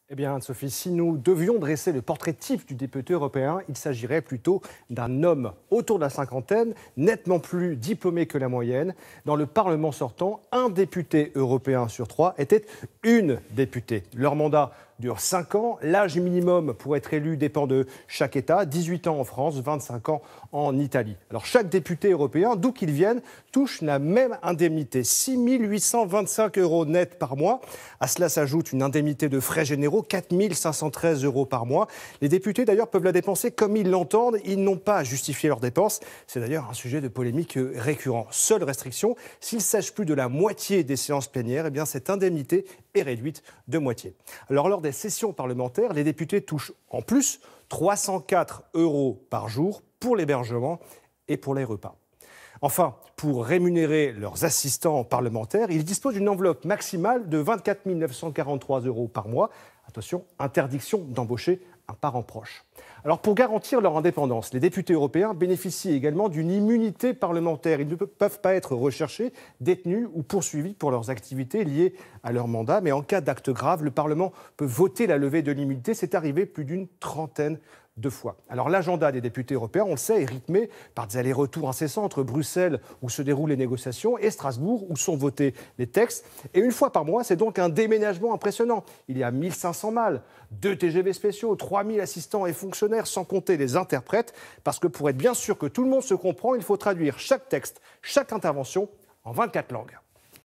Eh bien, Anne-Sophie, si nous devions dresser le portrait type du député européen, il s'agirait plutôt d'un homme autour de la cinquantaine, nettement plus diplômé que la moyenne. Dans le Parlement sortant, un député européen sur trois était une députée. Leur mandat dure 5 ans. L'âge minimum pour être élu dépend de chaque État. 18 ans en France, 25 ans en Italie. Alors chaque député européen, d'où qu'il vienne, touche la même indemnité, 6 825 € net par mois. À cela s'ajoute une indemnité de frais généraux, 4 513 € par mois. Les députés d'ailleurs peuvent la dépenser comme ils l'entendent. Ils n'ont pas à justifier leurs dépenses. C'est d'ailleurs un sujet de polémique récurrent. Seule restriction, s'ils sèchent plus de la moitié des séances plénières, eh bien cette indemnité est réduite de moitié. Alors lors des sessions parlementaires, les députés touchent en plus 304 € par jour pour l'hébergement et pour les repas. Enfin, pour rémunérer leurs assistants parlementaires, ils disposent d'une enveloppe maximale de 24 943 € par mois. Attention, interdiction d'embaucher un parent proche. Alors pour garantir leur indépendance, les députés européens bénéficient également d'une immunité parlementaire. Ils ne peuvent pas être recherchés, détenus ou poursuivis pour leurs activités liées à leur mandat. Mais en cas d'acte grave, le Parlement peut voter la levée de l'immunité. C'est arrivé plus d'une trentaine de fois. Alors l'agenda des députés européens, on le sait, est rythmé par des allers-retours incessants entre Bruxelles, où se déroulent les négociations, et Strasbourg, où sont votés les textes. Et une fois par mois, c'est donc un déménagement impressionnant. Il y a 1500 malles, 2 TGV spéciaux, 3000 assistants et fonctionnaires, sans compter les interprètes, parce que pour être bien sûr que tout le monde se comprend, il faut traduire chaque texte, chaque intervention en 24 langues.